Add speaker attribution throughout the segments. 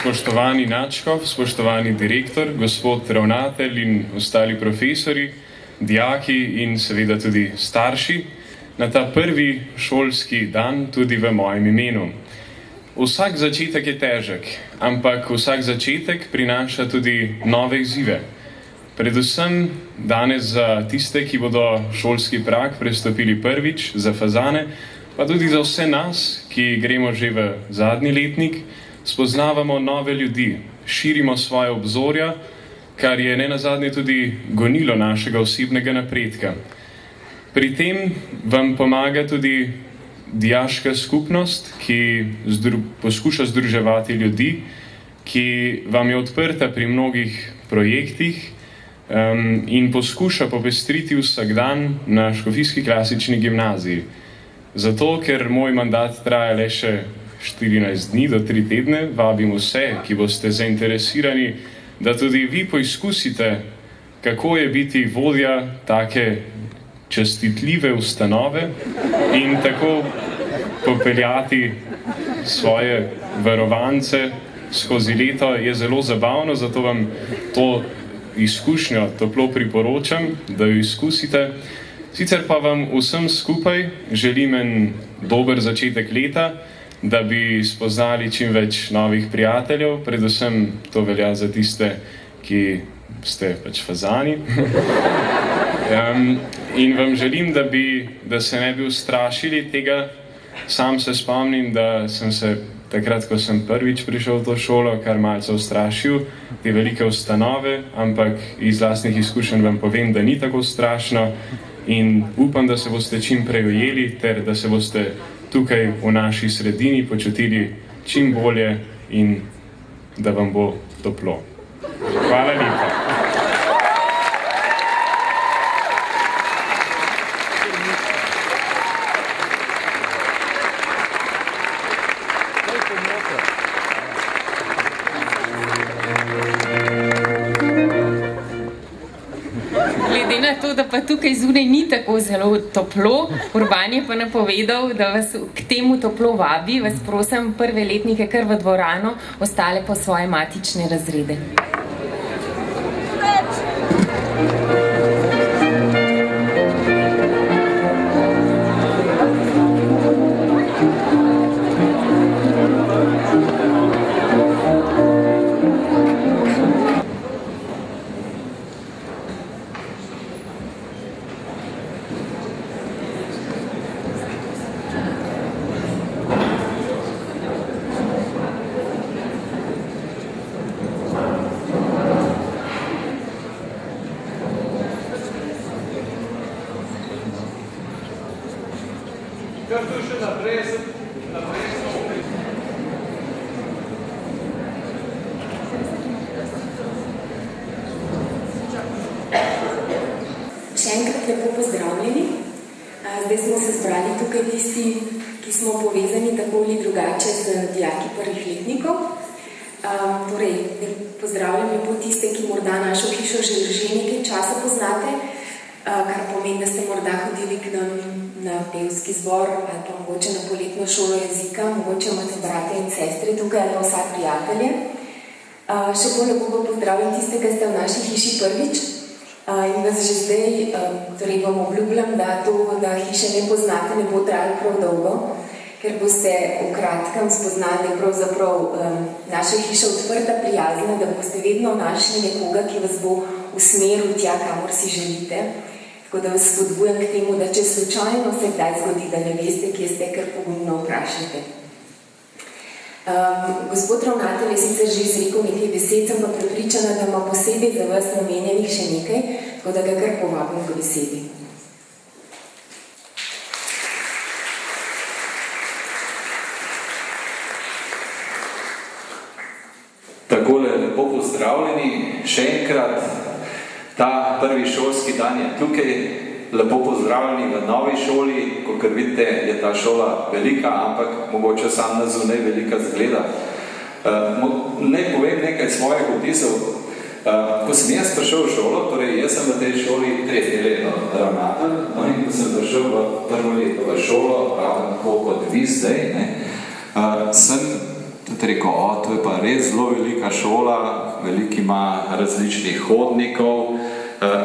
Speaker 1: spoštovani nadškof, spoštovani direktor, gospod ravnatelj in ostali profesori, dijaki in seveda tudi starši, na ta prvi šolski dan tudi v mojem imenu. Vsak začetek je težek, ampak vsak začetek prinaša tudi nove izzive. Predvsem danes za tiste, ki bodo šolski prag prestopili prvič, za fazane, pa tudi za vse nas, ki gremo že v zadnji letnik, spoznavamo nove ljudi, širimo svoje obzorja, kar je nenazadnje tudi gonilo našega osebnega napredka. Pri tem vam pomaga tudi dijaška skupnost, ki poskuša združevati ljudi, ki vam je odprta pri mnogih projektih in poskuša popestriti vsak dan na Škofijski klasični gimnaziji. Zato, ker moj mandat traja le še 14 dni do 3 tedne, vabim vse, ki boste zainteresirani, da tudi vi poizkusite, kako je biti vodja take častitljive ustanove in tako popeljati svoje varovance skozi leto. Je zelo zabavno, zato vam to izkušnjo toplo priporočam, da jo izkusite. Sicer pa vam vsem skupaj želim en dober začetek leta, da bi spoznali čim več novih prijateljev, predvsem to velja za tiste, ki ste pač fazani. In vam želim, da se ne bi ustrašili tega. Sam se spomnim, da sem se takrat, ko sem prvič prišel v to šolo, kar malce ustrašil, te velike ustanove, ampak iz lastnih izkušenj vam povem, da ni tako strašno in upam, da se boste čim prej ujeli ter da se boste tukaj v naši sredini počutili čim bolje in da vam bo toplo. Hvala lepa.
Speaker 2: Da pa tukaj zunaj ni tako zelo toplo. Urban je pa napovedal, da vas k temu toplo vabi. Vas prosim, prve letnike kar v dvorano, ostale pa svoje matične razrede.
Speaker 3: Še enkrat lepo pozdravljeni. Zdaj smo se zbrali tukaj tisti, ki smo povezani tako ali drugače z dijaki prvih letnikov. Torej, pozdravljam lepo tiste, ki morda našo hišo že nekaj časa poznate, kar pomeni, da ste morda hodili k nam na pevski zbor ali pa mogoče na poletno šolo jezika, mogoče imate brate in sestre tukaj ali vsa prijatelje. Še bolj lepo pa pozdravljam tiste, ki ste v naši hiši prvič. In vas že zdaj, torej vam obljubljam, da to, da hiše ne poznate, ne bo trajalo prav dolgo, ker boste v kratkem spoznali, da je pravzaprav naša hiša odprta, prijazna, da boste vedno našli nekoga, ki vas bo usmeril tja, kamor si želite. Tako da vas spodbujam k temu, da če slučajno se kdaj zgodi, da ne veste, kje ste, kar pogumno vprašajte. Gospod ravnatelj je sicer že izrekel nekaj besed, sem pa prepričana, da ima posebej za vas namenjenih še nekaj, tako da ga kar povabim k besedi.
Speaker 4: Takole lepo pozdravljeni, še enkrat, ta prvi šolski dan je tukaj, lepo pozdravljeni v novi šoli, kakor vidite, je ta šola velika, ampak mogoče sam na zunaj velika zgleda. Naj povem nekaj svojih vtisov. Ko sem jaz prišel v šolo, torej jaz sem v tej šoli 3. leto ravnatelj, in ko sem prišel v prvo leto v šolo, ravno tako kot vi zdaj, sem tudi rekel, to je pa res zelo velika šola, veliko ima različnih hodnikov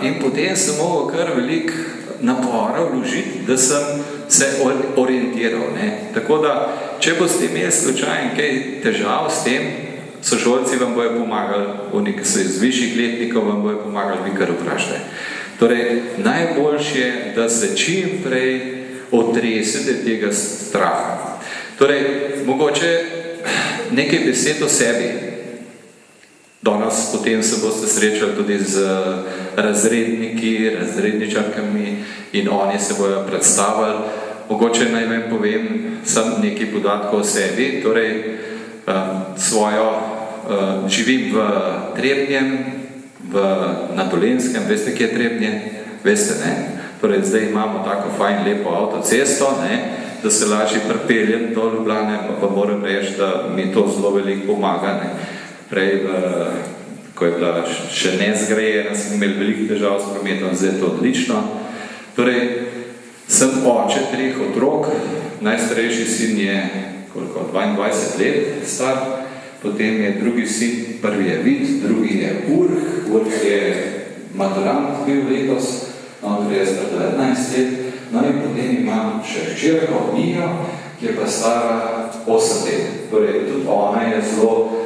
Speaker 4: in potem sem mogel kar veliko napora vložiti, da sem se orientiral. Ne. Tako da, če boste imeli slučajno kaj težav s tem, sošolci vam bojo pomagali, oni, ki so iz višjih letnikov, vam bojo pomagali, vi kar vprašajte. Torej, najboljše je, da se čim prej otresete tega straha. Torej, mogoče nekaj besed o sebi. Danes potem se boste srečali tudi z razredniki, razredničarkami in oni se bojo predstavili. Mogoče naj vam povem samo nekaj podatkov o sebi. Torej, živim v Trebnjem, na Dolenjskem, veste, kje je Trebnje? Veste, ne? Torej, zdaj imamo tako fajn, lepo avtocesto, ne? Da se lažje pripeljem do Ljubljane, pa moram reči, da mi to zelo veliko pomaga. Ne? Prej, ko je bila še nezgrajena, sem imel veliko težav s prometom, zdaj je to odlično. Torej, sem oče 3 otrok, najstarejši sin je 22 let star, potem je drugi sin, prvi je Vid, drugi je Urh je maturant bil letos, ki je star 19 let, no in potem imam še hčerko Mijo, ki je pa stara 8 let. Torej, tudi ona je zelo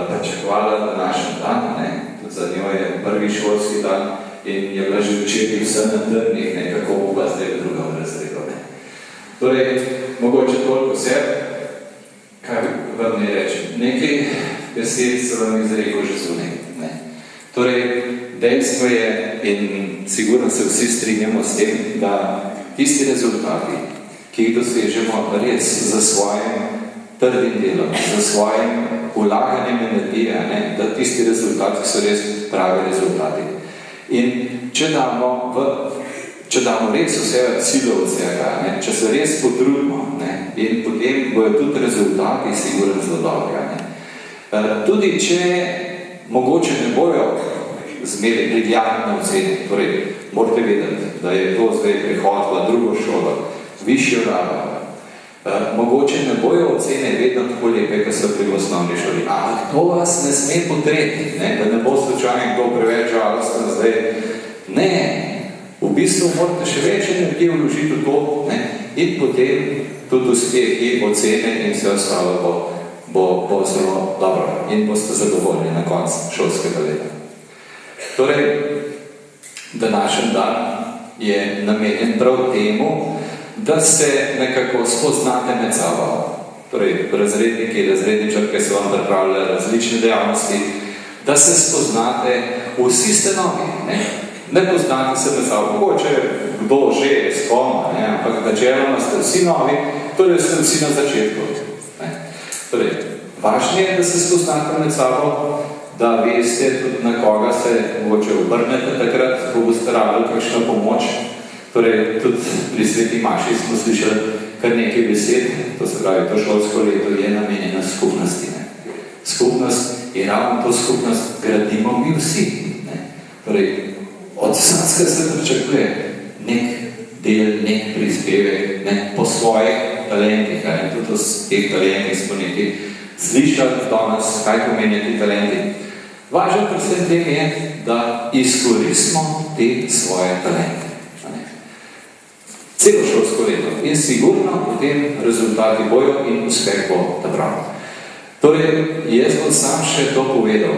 Speaker 4: pričakovala današnji dan, ne? Tudi za njo je prvi šolski dan in je bila že včeraj vse na trnih, nekako bo pa zdaj v drugem razredu. Torej, mogoče toliko sebi, kaj vam ne rečem. Nekaj besed se vam izrekel že zunaj. Torej, dejstvo je, in sigurno se vsi strinjamo s tem, da tisti rezultati, ki jih dosežemo res za svojim trdim delom, za svojim vlaganjem energije, ne, da tisti rezultati so res pravi rezultati. In če damo res vse silo od vsega, ne, če se res potrudimo, ne, in potem bojo tudi rezultati sigurno zelo dobri. Tudi če mogoče ne bojo zmeri briljantne ocene, torej morate vedeti, da je to zdaj prihod v drugo šolo, višjo rabo. Mogoče ne bojo ocene vedno tako lepe, kot so pri osnovni šoli, ampak to vas ne sme potreti, ne, da ne bo slučajno kdo preveč žalosten zdaj. Ne, v bistvu morate še več energije vložiti v to, ne, in potem tudi uspeh in ocene in vse ostalo bo zelo dobro in boste zadovoljni na koncu šolskega leta. Torej, današnji dan je namenjen prav temu, da se nekako spoznate med sabo. Torej, razredniki, razredničarke so vam pripravljali različne dejavnosti, da se spoznate, vsi ste novi, ne poznate se med sabo, mogoče kdo že je s kom, ampak načeloma ste vsi novi, torej ste vsi na začetku. Torej, važno je, da se spoznate med sabo, da veste tudi na koga se mogoče obrnete takrat, ko boste rabili kakšno pomoč. Torej, tudi pri Sveti Maši smo slišali kar nekaj besed, to se pravi, to šolsko leto je namenjeno skupnosti. Skupnost in ravno to skupnost gradimo mi vsi. Torej, od vsega se pričakuje nek del, nek prispevek, po svojih talentih. Tudi o teh talentih smo nekaj slišali danes, kaj pomenijo ti talenti. Važno predvsem tem je, da izkoristimo te svoje talente. Celo šolsko leto. In sigurno potem rezultati bojo in uspeh bo prav. Torej, jaz bom sam še to povedal.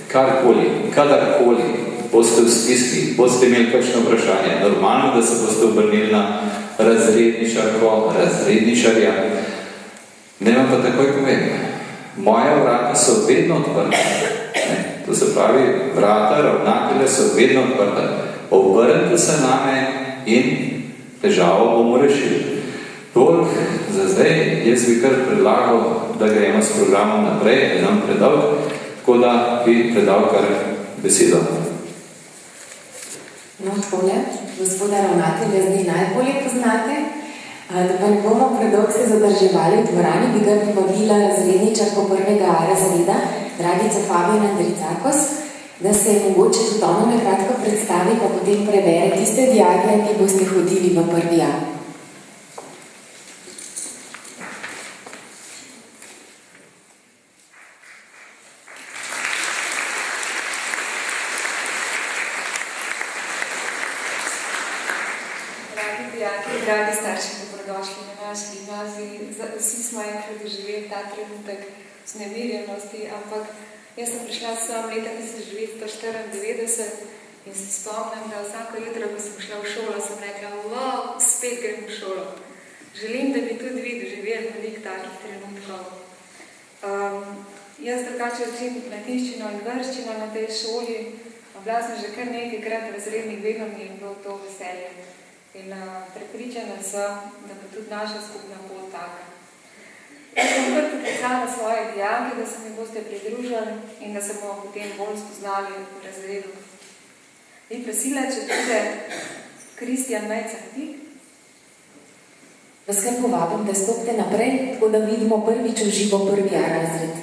Speaker 4: Karkoli, kadarkoli boste v stiski, boste imeli kakšno vprašanje. Normalno, da se boste obrnili na razredničarko, razredničarja. Ne vam pa takoj povem. Moje vrata so vedno odprte. To se pravi, vrata ravnatelja so vedno odprte. Obrnite se name in težavo bomo rešili. Toliko za zdaj, jaz bi kar predlagal, da gremo s programom naprej, da nam predal, tako da bi predal kar besedo.
Speaker 3: No, takole, gospoda ravnatelja zdaj najbolje poznate, da pa ne bomo predolg se zadrževali v dvorani, bi ga povabila razredničarko 1. razreda, Dragica Fabijan Andricakos, da se mogoče tudi ono nekratko predstavi, pa potem prebere tiste dijake, ki boste hodili v 1. A.
Speaker 5: Lepo dijaki, dragi starši, dobrodošli na naši gimnaziji. Vsi smo enkrat doživeli ta trenutek vznemirjenosti, ampak jaz sem prišla sem leta 1994 in se spomnim, da vsako jutro, ko sem šla v šolo, sem rekla, wow, spet grem v šolo. Želim, da bi tudi vi doživeli veliko takih trenutkov. Jaz drugače učim latinščino in grščino na tej šoli. Bila sem že kar nekajkrat v razrednih vedno mi je bilo to veselje. In prepričana sem, da bo tudi naša skupna pot taka. Jaz sem kar poklicala svoje dijake, da se mi boste pridružili in da se bomo potem bolj spoznali v razredu. Bi prosila, če pride Kristjan Mejcahtik.
Speaker 3: Vas kar povabim, da stopite naprej, tako da vidimo prvič v živo prvi A razred.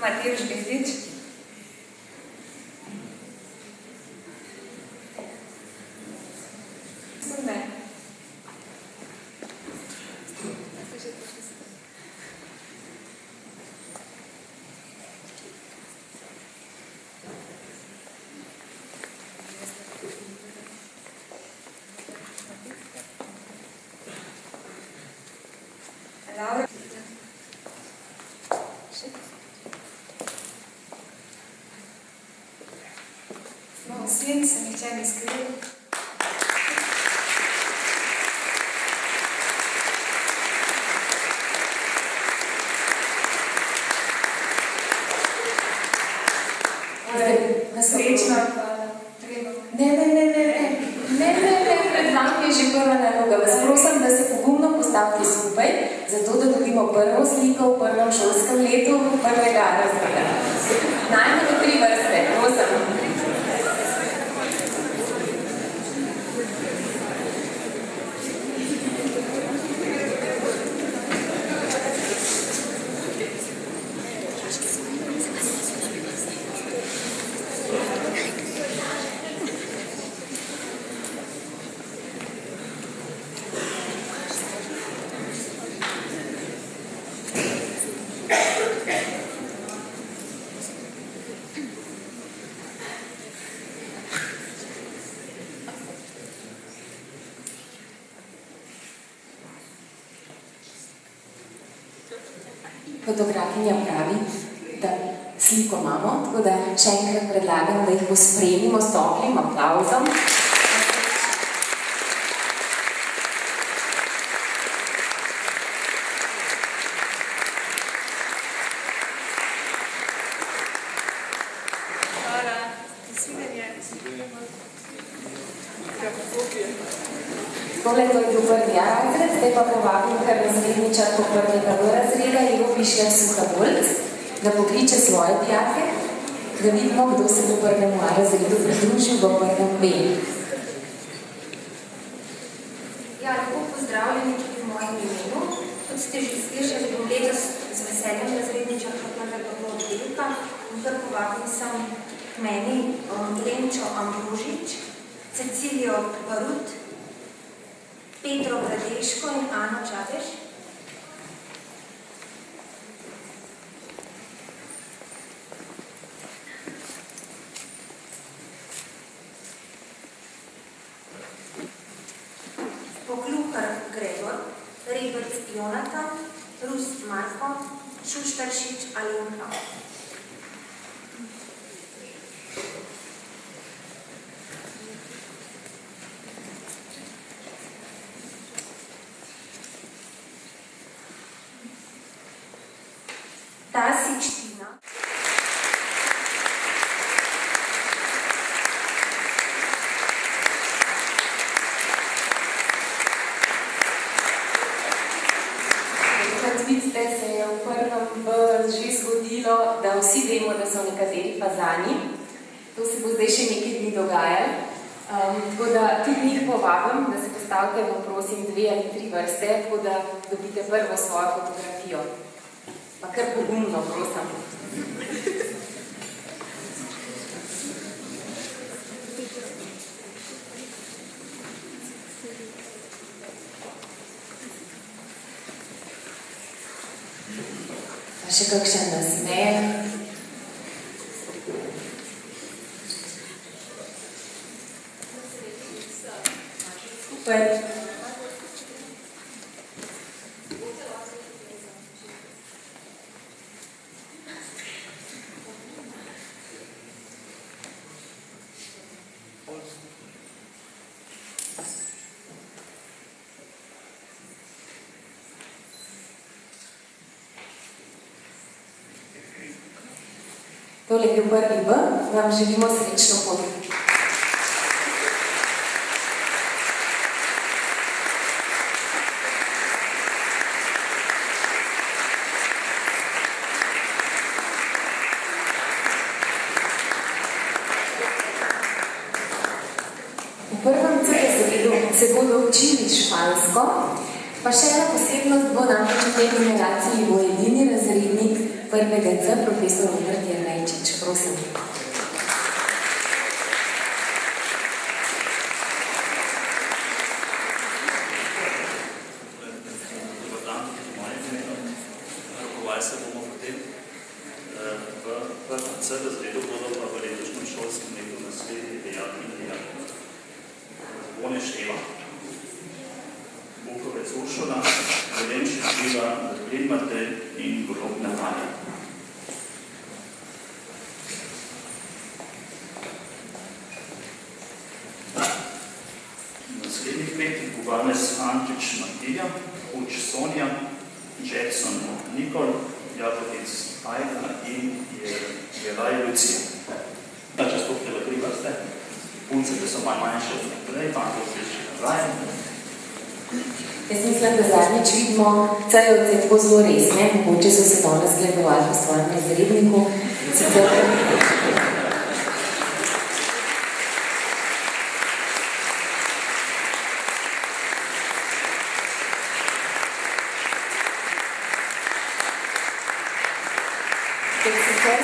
Speaker 5: Matevž Gizdič. Spomne. Laura. Sin se nihče ne skril. Srečno.
Speaker 3: Ne, pred vami je že prva naloga. Vas prosim, da se pogumno postavite skupaj, zato da dobimo prvo sliko v prvem šolskem letu prvega razreda. Najmanj 3 vrste, prosim. Fotografinja pravi, da sliko imamo, tako da še enkrat predlagam, da jih pospremimo s toplim aplavzom.
Speaker 5: Hvala. Nasvidenje.
Speaker 3: Tole to je bil prvi A razred, zdaj pa povabim kar naslednjičarko prvega B razreda, Ivo Pišler-Suhabolc, da pokliče svoje dijake, da vidimo, kdo se bo prvemu A razredu pridružil v prvem B.
Speaker 6: Ja, lepo pozdravljeni tudi v mojem imenu. Kot ste že slišali, bom letos z veseljem razredničarka prvega B oddelka in kar povabim sem k meni Lenčo Ambrožič, Cecilijo Barut, Petro Gradeško in Ano Čatež. Poklukar Gregor, Rebrc Jonatan, Rus Marko, Šuštaršič Alenka. Tasič Tina.
Speaker 3: Kot vidite, se je v prvem B že zgodilo, da vsi vemo, da so nekateri fazani. To se bo zdaj še nekaj dni dogajalo. Tako da tudi njih povabim, da se postavite v prosim 2 ali 3 vrste, tako da dobite prvo svojo fotografijo. Pa kar pogumno, prosim. Pa še kakšen nasmeh. Super. Tole je bil prvi B, vam želimo srečno pot. V prvem C razredu se bodo učili špansko, pa še ena posebnost bo namreč v tej generaciji bo edini razrednik prvega C, profesor Robert Jernejčič. Prosim.
Speaker 7: Dobar dan, moje imeno. Rokovali se bomo potem. V prvem C razredu bodo pa v letošnjem šolskem letu naslednji dijaki in dijaki. Bone Števa, Bukovec Uršula, Velenček Živa, Predmate in Golob Natalija. Naslednjih petih Buganes Antič Matija, Uč Sonja, Jackson Nikol, Jakovic Ajda in Jelaj Lucija. Če stopite v tri vrste, punce, ki so manjše od naprej, fanto vsešče nazaj.
Speaker 3: Jaz mislim, da zadnjič vidimo C-jevce tako zelo resne, mogoče so se danes gledovali v svojem razredniku. Sicer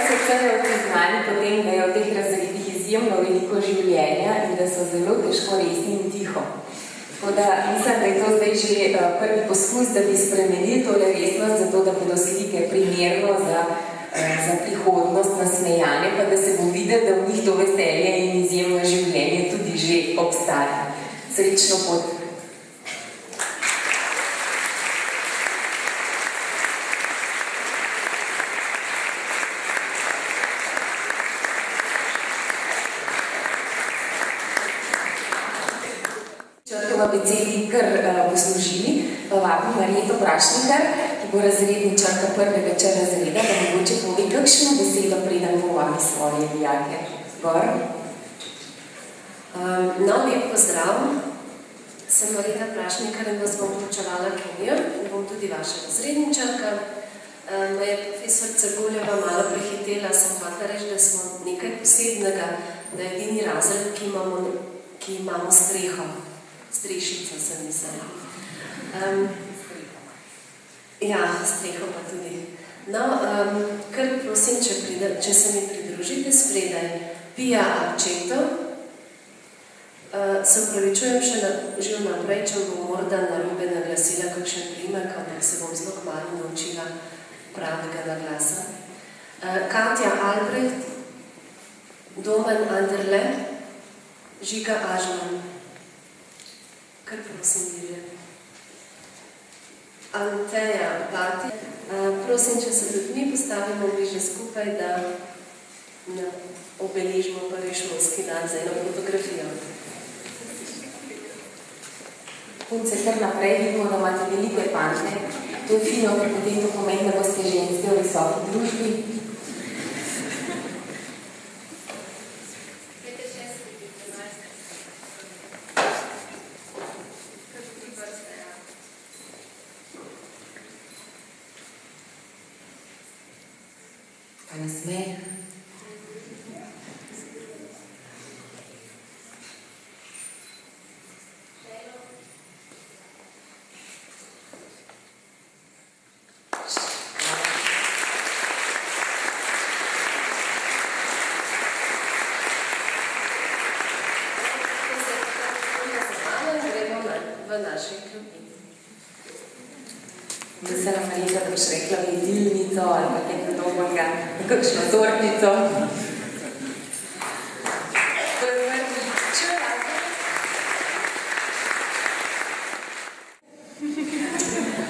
Speaker 3: so C-jevci znani potem, da je v teh razredih izjemno veliko življenja in da so zelo težko resni in tiho. Tako da mislim, da je to zdaj že prvi poskus, da bi spremenili tole resnost, zato da bodo slike primerno za prihodnost nasmejane, pa da se bo videti, da v njih to veselje in izjemno življenje tudi že obstaja. Srečno pot. V abecedi kar poslužili, pa vabim Marjeto Prašnikar, ki bo razredničarka prvega Č razreda, da mogoče pove kakšno besedo, preden povabi svoje dijake. Gor.
Speaker 8: Lep pozdrav. Sem Marjeta Prašnikar in vas bom poučevala kemijo in bom tudi vaša razredničarka. Me je profesor Ceguljeva malo prehitela, sem hotela reči, da smo nekaj posebnega, da je edini razred, ki imamo streho. Strešico sem mislila. Ja, streho pa tudi. No, kar prosim, če se mi pridružite spredaj, Pia Arčeto. Se opravičujem že vnaprej, če bom morda narobe naglasila kakšen primek, ampak se bom zelo kmalu naučila pravega naglasa. Katja Albrecht, Domen Anderle, Žiga Ažman. Kar prosim, Mirja. Anteja Bati. Prosim, če se tudi mi postavimo bliže skupaj, da obeležimo prvi šolski dan za eno fotografijo.
Speaker 3: Punce, kar naprej vidimo, da imate velike pante. To je fino, ker potem to pomeni, da boste ženske v visoki družbi. Pa nasmeh. V našej klubi. Da se nam Marjeta boš rekla v jedilnici. pizzo ali pa kaj podobnega, kakšno tortico.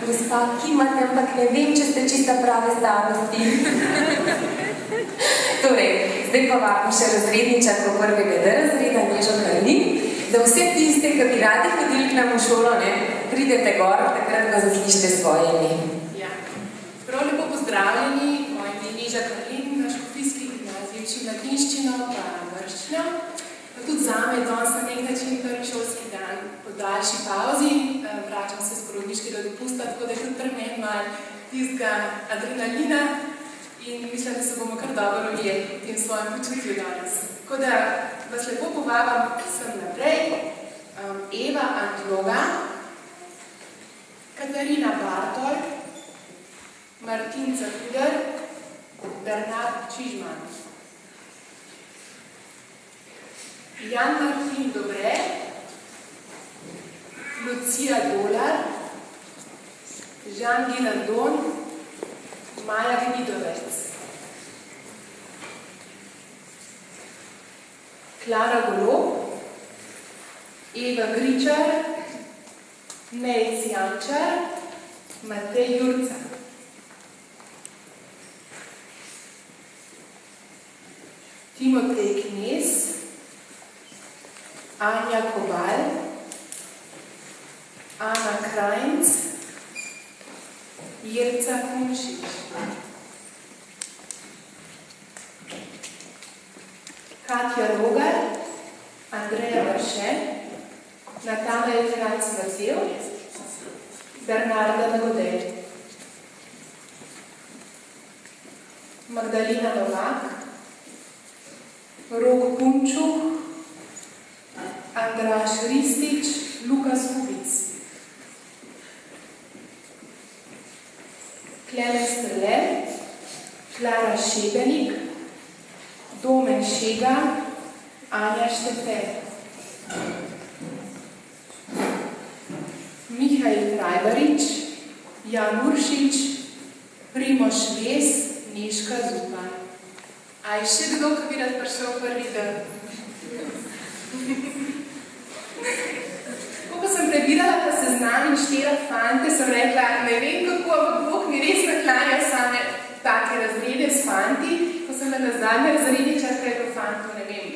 Speaker 3: Gospa kimate, ampak ne vem, če ste čista prave starosti. Torej, zdaj pa vabim še razredničarko prvega D razreda, Nežo Karlin, da vse tiste, ki bi radi hodili k nam v šolo, pridete gor, takrat pa zaslišite svoje ime.
Speaker 9: Ja. Prav lepo pozdravljeni, moje ime je Neža Karlin, na Škofijski gimnaziji učim latinščino pa grščino. Tudi zame je danes na nek način prvi šolski dan po daljši pavzi, vračam se z porodniškega dopusta, tako da je tudi pri meni malo tistega adrenalina in mislim, da se bomo kar dobro ujeli v tem svojem počutju danes. Tako da vas lepo povabam sem naprej. Eva Antloga, Katarina Bartol, Martin Cakuder, Bernard Čižman. Jan Martin Dobre, Lucija Dolar, Žan Girardon, Maja Gvidovec. Klara Golob, Eva Gričar, Nejc Jančar, Matej Jurca. Timotej Knez, Anja Kobal, Ana Krajnc, Jerca Kumšič. Katja Rogar, Andreja Vrše, Natalija Franc Vazel, Bernarda Nagodej. Magdalena Novak, Rok Punčuk, Andraž Ristič, Lukas Kubic. Klemen Strle, Klara Šebenik, Domen Šega, Anja Štefe. Mihajl Trajbarič, Jan Uršič, Primož Ves, Nežka Zupan. A je še kdo, ki bi rad prišel prvi dan? Ko sem prebirala ta seznam in štela fante, sem rekla, ne vem kako, ampak Bog mi res naklanja same take razrede s fanti. Ko sem na zadnje razredničarka je po fantu, ne vem,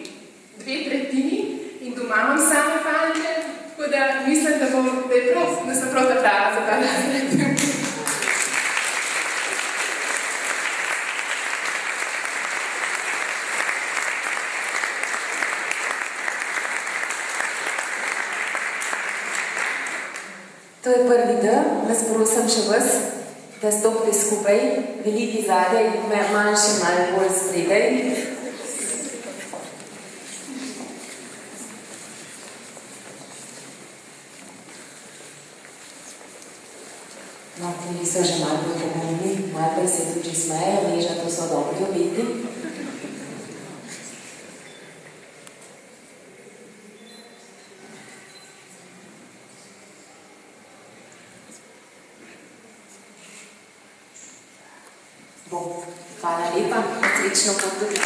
Speaker 9: 2/3 in doma imam same fante, tako da mislim, da sem prav ta prava za ta razred.
Speaker 3: To je prvi D, vas prosim še vas, da stopite skupaj, veliki zadaj, manjši malo bolj spredaj. No, tudi so že malo bolj pomembni, malo bolj se tudi smejo, Neža, to so dobri obeti. Hvala lepa, srečno pot tudi.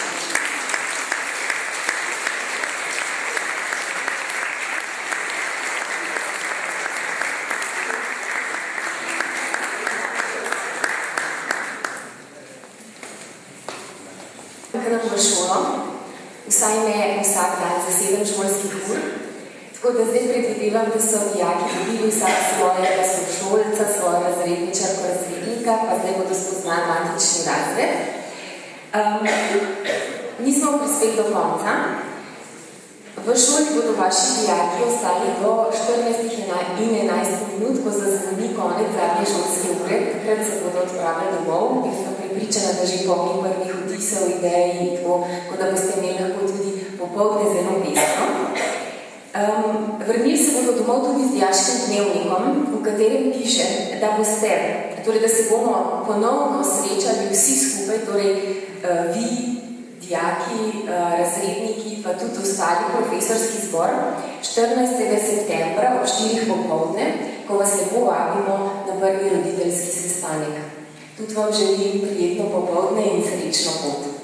Speaker 3: Grem v šolo, vsaj ne vsak dan za 7 šolskih ur, tako da zdaj predvidevam, da so dijaki dobili vsak svojega sošolca, svojo razredničarko, razrednika, pa zdaj bodo spoznali matični razred. Nismo prispeli do konca. V šoli bodo vaši dijaki ostali do 14:11 minut, ko zazvoni konec zadnje šolske ure, takrat se bodo odpravili domov. Jaz sem prepričana, da že polni prvih vtisov, idej in tako da boste imeli lahko tudi popoldne zelo pestro. Vrnili se bodo domov tudi z dijaškim dnevnikom, v katerem piše, da boste, torej da se bomo ponovno srečali vsi skupaj, torej vi, dijaki, razredniki, pa tudi ostali profesorski zbor, 14. septembra ob 4 popoldne, ko vas lepo vabimo na prvi roditeljski sestanek. Tudi vam želim prijetno popoldne in srečno pot.